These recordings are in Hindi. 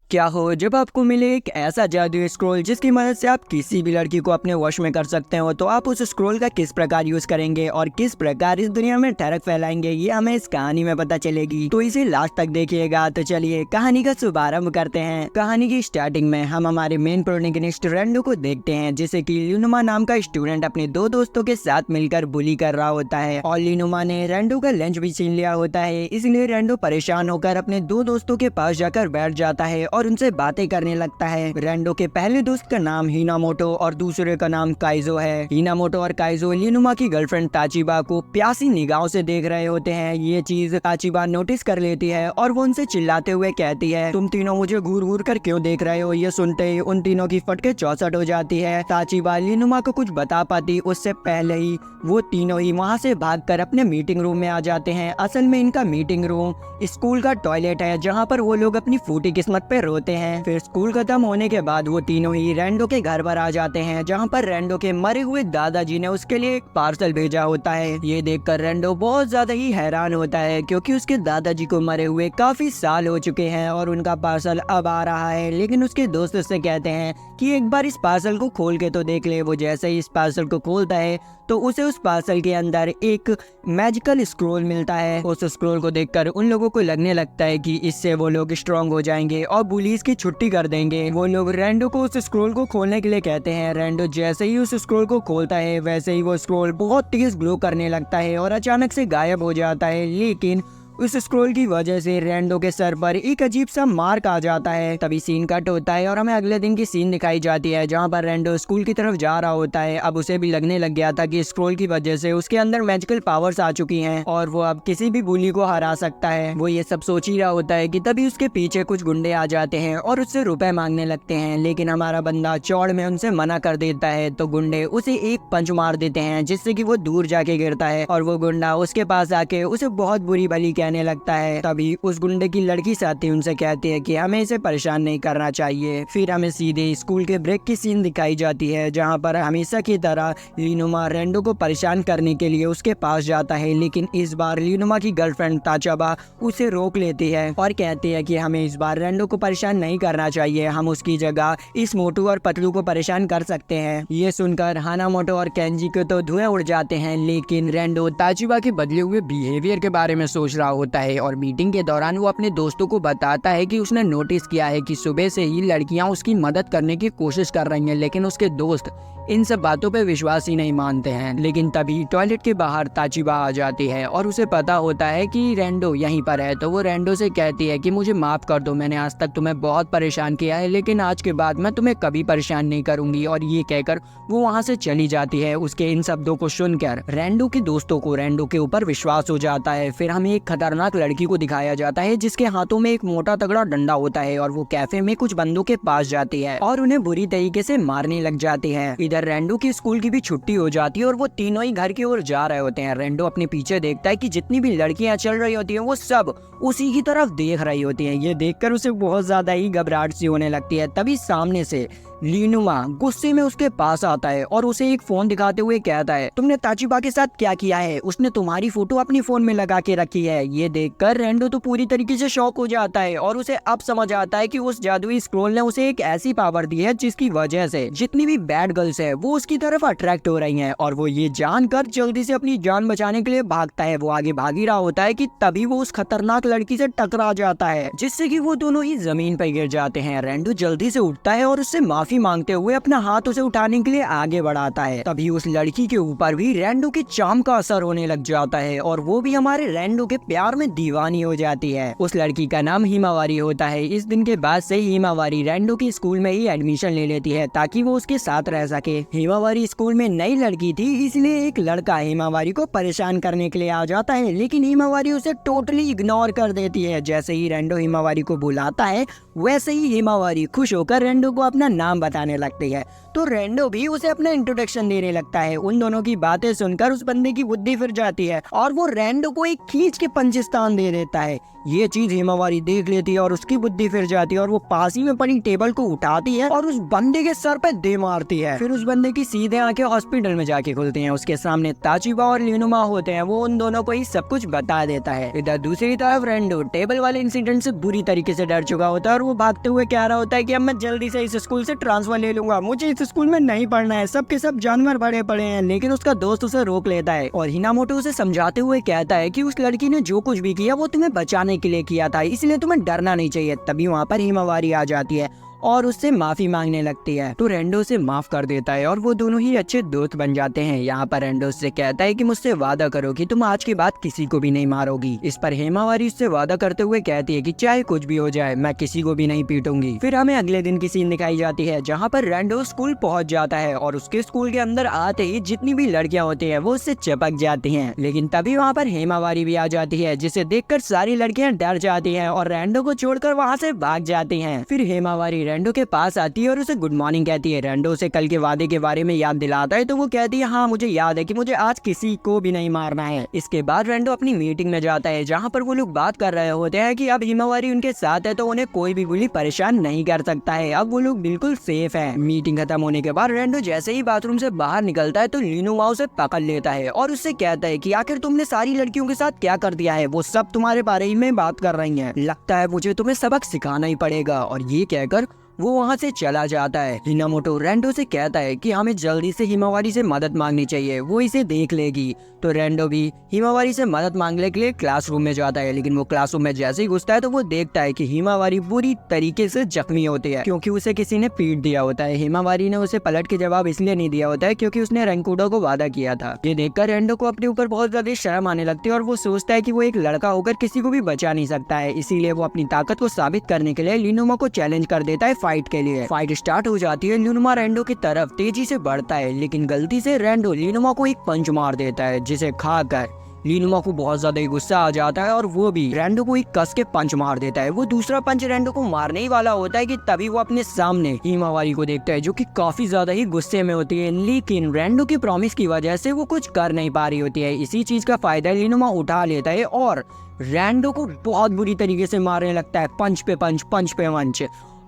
क्या हो जब आपको मिले एक ऐसा जादुई स्क्रॉल जिसकी मदद से आप किसी भी लड़की को अपने वश में कर सकते हो, तो आप उस स्क्रॉल का किस प्रकार यूज करेंगे और किस प्रकार इस दुनिया में ठरक फैलाएंगे, ये हमें इस कहानी में पता चलेगी। तो इसे लास्ट तक देखिएगा। तो चलिए कहानी का शुभारंभ करते हैं। कहानी की स्टार्टिंग में हम हमारे मेन प्रोटैगनिस्ट रेंडो को देखते हैं, जिसे कि लिनुमा नाम का स्टूडेंट अपने दो दोस्तों के साथ मिलकर बुली कर रहा होता है और लिनुमा ने रेंडो का लंच भी छीन लिया होता है। इसलिए रेंडो परेशान होकर अपने दो दोस्तों के पास जाकर बैठ जाता है और उनसे बातें करने लगता है। रेंडो के पहले दोस्त का नाम हिनामोटो और दूसरे का नाम काइजो है। हिनामोटो और काइजो लिनुमा की गर्लफ्रेंड ताचिबा को प्यासी निगाहों से देख रहे होते हैं। ये चीज ताचिबा नोटिस कर लेती है और वो उनसे चिल्लाते हुए कहती है, तुम तीनों मुझे घूर घूर कर क्यों देख रहे हो। ये सुनते ही उन तीनों की फटके चौसठ हो जाती है। ताचिबा लिनुमा को कुछ बता पाती उससे पहले ही वो तीनों ही वहाँ से भागकर अपने मीटिंग रूम में आ जाते हैं। असल में इनका मीटिंग रूम स्कूल का टॉयलेट है, जहाँ पर वो लोग अपनी फूटी किस्मत पे रोते हैं। फिर स्कूल खत्म होने के बाद वो तीनों ही रेंडो के घर पर आ जाते हैं, जहाँ पर रेंडो के मरे हुए दादाजी ने उसके लिए एक पार्सल भेजा होता है। ये देखकर रेंडो बहुत ज्यादा ही हैरान होता है, क्योंकि उसके दादाजी को मरे हुए काफी साल हो चुके हैं और उनका पार्सल अब आ रहा है। लेकिन उसके दोस्त उससे कहते हैं कि एक बार इस पार्सल को खोल के तो देख ले। वो जैसे ही इस पार्सल को खोलता है तो उसे उस पार्सल के अंदर एक मैजिकल स्क्रॉल मिलता है। उस स्क्रॉल को देखकर उन लोगों को लगने लगता है कि इससे वो लोग स्ट्रांग हो जाएंगे और बुलीज की छुट्टी कर देंगे। वो लोग रेंडो को उस स्क्रॉल को खोलने के लिए कहते हैं। रेंडो जैसे ही उस स्क्रॉल को खोलता है वैसे ही वो स्क्रॉल बहुत तेज ग्लो करने लगता है और अचानक से गायब हो जाता है। लेकिन उस स्क्रॉल की वजह से रेंडो के सर पर एक अजीब सा मार्क आ जाता है। तभी सीन कट होता है और हमें अगले दिन की सीन दिखाई जाती है, जहाँ पर रेंडो स्कूल की तरफ जा रहा होता है। अब उसे भी लगने लग गया था कि स्क्रॉल की वजह से उसके अंदर मैजिकल पावर्स आ चुकी हैं और वो अब किसी भी बुली को हरा सकता है। वो ये सब सोच ही रहा होता है कि तभी उसके पीछे कुछ गुंडे आ जाते हैं और उससे रुपए मांगने लगते हैं। लेकिन हमारा बंदा चौड़ में उनसे मना कर देता है, तो गुंडे उसे एक पंच मार देते हैं, जिससे कि वो दूर जाके गिरता है और वो गुंडा उसके पास आके उसे बहुत बुरी भली कहने लगता है। तभी उस गुंडे की लड़की साथी उनसे कहती है कि हमें इसे परेशान नहीं करना चाहिए। फिर हमें सीधे स्कूल के ब्रेक की सीन दिखाई जाती है, जहाँ पर हमेशा की तरह लिनुमा रेंडो को परेशान करने के लिए उसके पास जाता है। लेकिन इस बार लिनुमा की गर्लफ्रेंड ताचाबा उसे रोक लेती है और कहती है कि हमें इस बार रेंडो को परेशान नहीं करना चाहिए, हम उसकी जगह इस मोटू और पतलू को परेशान कर सकते हैं। ये सुनकर हानामोटो और केंजी को तो धुएं उड़ जाते हैं, लेकिन रेंडो ताचिबा के बदले हुए बिहेवियर के बारे में सोच रहा होता है और मीटिंग के दौरान वो अपने दोस्तों को बताता है कि उसने नोटिस किया है कि सुबह से ही लड़कियां उसकी मदद करने की कोशिश कर रही हैं, लेकिन उसके दोस्त इन सब बातों पे विश्वास ही नहीं मानते हैं। लेकिन तभी टॉयलेट के बाहर ताचिबा आ जाती है और उसे पता होता है कि रेंडो यहीं पर है, तो वो रेंडो से कहती है कि मुझे माफ कर दो, मैंने आज तक तुम्हें बहुत परेशान किया है, लेकिन आज के बाद मैं तुम्हें कभी परेशान नहीं करूंगी। और ये कहकर वो वहाँ से चली जाती है। उसके इन शब्दों को सुनकर रेंडो के दोस्तों को रेंडो के ऊपर विश्वास हो जाता है। फिर हमें एक खतरनाक लड़की को दिखाया जाता है, जिसके हाथों में एक मोटा तगड़ा डंडा होता है और वो कैफे में कुछ बंदों के पास जाती है और उन्हें बुरी तरीके से मारने लग जाती है। इधर रेंडो की स्कूल की भी छुट्टी हो जाती है और वो तीनों ही घर की ओर जा रहे होते हैं। रेंडो अपने पीछे देखता है कि जितनी भी लड़कियां चल रही होती हैं वो सब उसी की तरफ देख रही होती हैं। ये देखकर उसे बहुत ज्यादा ही घबराहट सी होने लगती है। तभी सामने से लिनुमा गुस्से में उसके पास आता है और उसे एक फोन दिखाते हुए कहता है, तुमने ताचिबा के साथ क्या किया है, उसने तुम्हारी फोटो अपनी फोन में लगा के रखी है। ये देखकर रेंडो तो पूरी तरीके से शॉक हो जाता है और उसे अब समझ आता है कि उस जादुई स्क्रॉल ने उसे एक ऐसी पावर दी है जिसकी वजह से जितनी भी बैड गर्ल्स है वो उसकी तरफ अट्रैक्ट हो रही हैं। और वो ये जानकर जल्दी से अपनी जान बचाने के लिए भागता है। वो आगे भाग ही रहा होता है कि तभी वो उस खतरनाक लड़की से टकरा जाता है, जिससे कि वो दोनों ही जमीन पर गिर जाते हैं। रेंडो जल्दी से उठता है और उससे माफी मांगते हुए अपना हाथ उसे उठाने के लिए आगे बढ़ाता है। तभी उस लड़की के ऊपर भी रेंडो के चार्म का असर होने लग जाता है और वो भी हमारे रेंडो के प्यार में दीवानी हो जाती है। उस लड़की का नाम हिमावारी होता है। इस दिन के बाद से हिमावारी रेंडो की स्कूल में ही एडमिशन ले लेती है ताकि वो उसके साथ रह सके। हिमावारी स्कूल में नई लड़की थी, इसलिए एक लड़का हिमावारी को परेशान करने के लिए आ जाता है, लेकिन हिमावारी उसे टोटली इग्नोर कर देती है। जैसे ही रेंडो हिमावारी को बुलाता है वैसे ही हिमावारी खुश होकर रेंडो को अपना नाम बताने लगती है। तो तो रेंडो भी उसे अपना इंट्रोडक्शन देने लगता है। उन दोनों की बातें सुनकर उस बंदे की बुद्धि फिर जाती है और वो रेंडो को एक खींच के पंचिस्तान दे देता है। ये चीज हिमावारी देख लेती है और उसकी बुद्धि फिर जाती है और वो पास ही में पड़ी टेबल को उठाती है और उस बंदे के सर पे दे मारती है। फिर उस बंदे की सीधे आंखें हॉस्पिटल में जाके खुलती हैं। उसके सामने ताचिबा और ल्यूनुमा होते हैं। वो उन दोनों को ही सब कुछ बता देता है। इधर दूसरी तरफ रेंडो टेबल वाले इंसिडेंट से बुरी तरीके से डर चुका होता है और वो भागते हुए कह रहा होता है कि अब मैं जल्दी से इस स्कूल से ट्रांसफर ले लूंगा, मुझे इस स्कूल में नहीं पढ़ना है, सब के सब जानवर भरे पड़े हैं। लेकिन उसका दोस्त उसे रोक लेता है और हिनामोटो उसे समझाते हुए कहता है कि उस लड़की ने जो कुछ भी किया वो तुम्हें बचाने के लिए किया था, इसलिए तुम्हें डरना नहीं चाहिए। तभी वहाँ पर हिमावारी आ जाती है और उससे माफी मांगने लगती है तो रेंडो उसे माफ कर देता है और वो दोनों ही अच्छे दोस्त बन जाते हैं। यहाँ पर रेंडो उससे कहता है कि मुझसे वादा करो कि तुम आज के बाद किसी को भी नहीं मारोगी। इस पर हिमावारी उससे वादा करते हुए कहती है कि चाहे कुछ भी हो जाए मैं किसी को भी नहीं पीटूंगी। फिर हमें अगले दिन की सीन दिखाई जाती है जहाँ पर रेंडो स्कूल पहुँच जाता है और उसके स्कूल के अंदर आते ही जितनी भी लड़कियां होती है वो उससे चिपक जाती है। लेकिन तभी वहाँ पर हिमावारी भी आ जाती है जिसे देखकर सारी लड़कियां डर जाती है और रेंडो को छोड़कर वहाँ से भाग जाती है। फिर हिमावारी रेंडो के पास आती है और उसे गुड मॉर्निंग कहती है। रेंडो उसे कल के वादे के बारे में याद दिलाता है तो वो कहती है हाँ मुझे याद है कि मुझे आज किसी को भी नहीं मारना है। इसके बाद रेंडो अपनी मीटिंग में जाता है जहाँ पर वो लोग बात कर रहे होते हैं कि अब हिमावारी उनके साथ है तो उन्हें कोई भी बुली परेशान नहीं कर सकता है, अब वो लोग बिल्कुल सेफ है। मीटिंग खत्म होने के बाद रेंडो जैसे ही बाथरूम से बाहर निकलता है तो ल्यूनुमा उसे पकड़ लेता है और उससे कहता है कि आखिर तुमने सारी लड़कियों के साथ क्या कर दिया है, वो सब तुम्हारे बारे ही में बात कर रही हैं, लगता है मुझे तुम्हें सबक सिखाना ही पड़ेगा। और ये कहकर वो वहाँ से चला जाता है। हिनामोटो रेंडो से कहता है कि हमें जल्दी से हिमावारी से मदद मांगनी चाहिए, वो इसे देख लेगी। तो रेंडो भी हिमावारी से मदद मांगने के लिए क्लासरूम में जाता है। लेकिन वो क्लासरूम में जैसे ही घुसता है तो वो देखता है कि हिमावारी बुरी तरीके से जख्मी होती है क्योंकि उसे किसी ने पीट दिया होता है। हिमावारी ने उसे पलट के जवाब इसलिए नहीं दिया होता है क्योंकि उसने रेंकुडो को वादा किया था। ये देखकर रेंडो को अपने ऊपर बहुत ज्यादा शर्म आने लगती है और वो सोचता है कि वो एक लड़का होकर किसी को भी बचा नहीं सकता है। इसीलिए वो अपनी ताकत को साबित करने के लिए ल्यूनुमा को चैलेंज कर देता है फाइट के लिए। फाइट स्टार्ट हो जाती है। ल्यूनुमा रेंडो की तरफ तेजी से बढ़ता है लेकिन गलती से रेंडो ल्यूनुमा को एक पंच मार देता है जिसे खाकर ल्यूनुमा को बहुत ज्यादा गुस्सा आ जाता है और वो भी रेंडो को एक कस के पंच मार देता है। वो दूसरा पंच रेंडो को मारने ही वाला होता है कि तभी वो अपने सामने हिमावारी को देखता है जो कि काफी ज्यादा ही गुस्से में होती है। लेकिन रेंडो की प्रॉमिस की वजह से वो कुछ कर नहीं पा रही होती है। इसी चीज का फायदा ल्यूनुमा उठा लेता है और रेंडो को बहुत बुरी तरीके से मारने लगता है, पंच पे पंच, पंच पे पंच,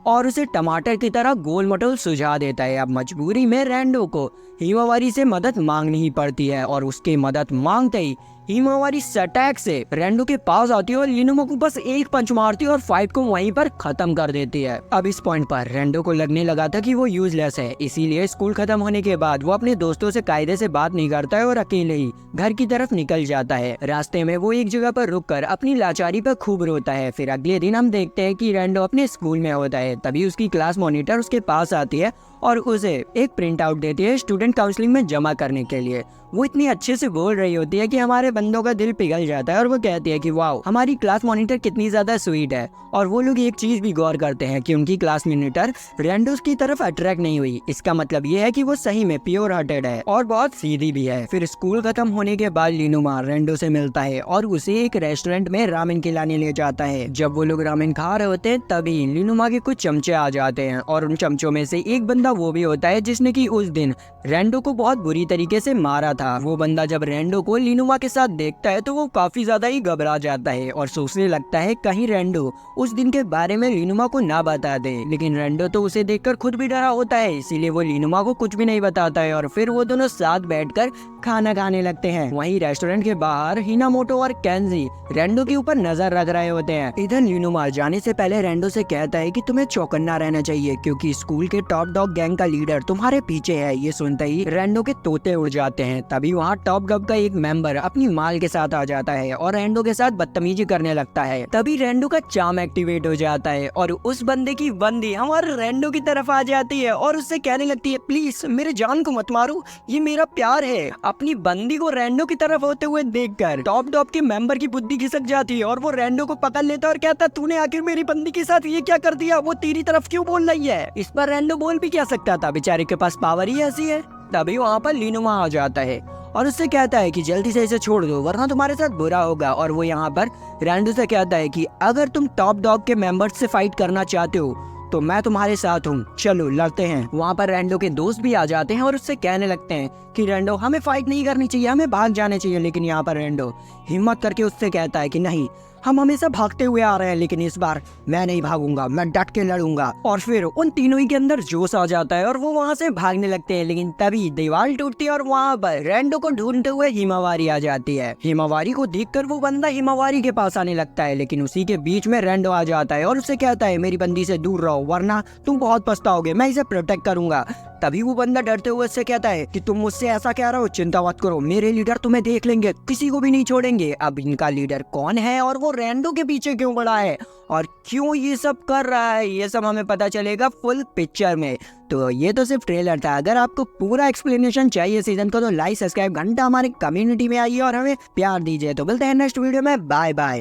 और उसे टमाटर की तरह गोल मटोल सुझा देता है। अब मजबूरी में रेंडो को हिमावारी से मदद मांगनी ही पड़ती है और उसकी मदद मांगते ही हिमावारी सटैक से रेंडो के पास आती है और ल्यूनुमा को बस एक पंच मारती है और फाइट को वहीं पर खत्म कर देती है। अब इस पॉइंट पर रेंडो को लगने लगा था कि वो यूजलेस है, इसीलिए स्कूल खत्म होने के बाद वो अपने दोस्तों से कायदे से बात नहीं करता है और अकेले ही घर की तरफ निकल जाता है। रास्ते में वो एक जगह पर रुककर अपनी लाचारी पर खूब रोता है। फिर अगले दिन हम देखते हैं कि रेंडो अपने स्कूल में होता है। तभी उसकी क्लास मॉनिटर उसके पास आती है और उसे एक प्रिंट आउट देती है स्टूडेंट काउंसलिंग में जमा करने के लिए। वो इतनी अच्छे से बोल रही होती है कि हमारे बंदों का दिल पिघल जाता है और वो कहती है कि वाओ हमारी क्लास मॉनिटर कितनी ज्यादा स्वीट है। और वो लोग एक चीज भी गौर करते हैं कि उनकी क्लास मॉनिटर रेंडो की तरफ अट्रैक्ट नहीं हुई। इसका मतलब ये है कि वो सही में प्योर हार्टेड है और बहुत सीधी भी है। फिर स्कूल खत्म होने के बाद ल्यूनुमा रेंडो से मिलता है और उसे एक रेस्टोरेंट में रामेन खिलाने ले जाता है। जब वो लोग रामेन खा रहे होते हैं तभी ल्यूनुमा के कुछ चमचे आ जाते हैं और उन चमचों में से एक बंदा वो भी होता है जिसने कि उस दिन रेंडो को बहुत बुरी तरीके से मारा था। वो बंदा जब रेंडो को ल्यूनुमा के साथ देखता है तो वो काफी ज्यादा ही घबरा जाता है और सोचने लगता है कहीं रेंडो उस दिन के बारे में ल्यूनुमा को ना बता दे। लेकिन रेंडो तो उसे देखकर खुद भी डरा होता है, इसीलिए वो ल्यूनुमा को कुछ भी नहीं बताता है और फिर वो दोनों साथ बैठकर खाना खाने लगते हैं। वहीं रेस्टोरेंट के बाहर हिनामोटो और केंजी रेंडो के ऊपर नजर रख रहे होते हैं। इधर ल्यूनुमा जाने से पहले रेंडो से कहता है कि तुम्हें चौकन्ना रहना चाहिए क्योंकि स्कूल के टॉप डॉग गैंग का लीडर तुम्हारे पीछे है। ये सुनते ही रेंडो के तोते उड़ जाते हैं। तभी वहाँ टॉप गब का एक मेंबर अपनी माल के साथ आ जाता है और रेंडो के साथ बदतमीजी करने लगता है। तभी रेंडो का चार्म एक्टिवेट हो जाता है और उस बंदे की बंदी हमारे रेंडो की तरफ आ जाती है और उससे कहने लगती है प्लीज मेरे जान को मत मारो, ये मेरा प्यार है। अपनी बंदी को रेंडो की तरफ होते हुए देखकर टॉप डॉग के मेंबर की बुद्धि खिसक जाती है और वो रेंडो को पकड़ लेता है और कहता है तूने आखिर मेरी बंदी के साथ ये क्या कर दिया, वो तेरी तरफ क्यों बोल रही है। इस पर रेंडो बोल भी क्या सकता था, बेचारे के पास पावर ही ऐसी है। तभी वहाँ पर ल्यूनुमा आ जाता है और उससे कहता है कि जल्दी से इसे छोड़ दो वरना तुम्हारे साथ बुरा होगा। और वो यहाँ पर रेंडो से कहता है कि अगर तुम टॉप डॉग के मेंबर्स से फाइट करना चाहते हो तो मैं तुम्हारे साथ हूँ, चलो लड़ते हैं। वहाँ पर रैंडो के दोस्त भी आ जाते हैं और उससे कहने लगते हैं कि रैंडो हमें फाइट नहीं करनी चाहिए, हमें भाग जाने चाहिए। लेकिन यहाँ पर रैंडो हिम्मत करके उससे कहता है कि नहीं, हम हमेशा भागते हुए आ रहे हैं, लेकिन इस बार मैं नहीं भागूंगा, मैं डट के लड़ूंगा। और फिर उन तीनों ही के अंदर जोश आ जाता है और वो वहाँ से भागने लगते हैं। लेकिन तभी दीवार टूटती है और वहाँ पर रैंडो को ढूंढते हुए हिमावारी आ जाती है। हिमावारी को देखकर वो बंदा हिमावारी के पास आने लगता है, लेकिन उसी के बीच में रैंडो आ जाता है और उससे कहता है मेरी बंदी से दूर रहो वरना तुम बहुत पछताओगे, मैं इसे प्रोटेक्ट करूंगा। तभी वो बंदा डरते हुए उससे कहता है कि तुम मुझसे ऐसा कह रहे हो, चिंता मत करो, मेरे लीडर तुम्हें देख लेंगे, किसी को भी नहीं छोड़ेंगे। अब इनका लीडर कौन है और वो रैंडो के पीछे क्यों पड़ा है और क्यों ये सब कर रहा है, ये सब हमें पता चलेगा फुल पिक्चर में। तो ये तो सिर्फ ट्रेलर था। अगर आपको पूरा एक्सप्लेनेशन चाहिए सीजन का तो लाइक सब्सक्राइब घंटा हमारे कम्युनिटी में आइए और हमें प्यार दीजिए। तो मिलते हैं नेक्स्ट वीडियो में, बाय बाय।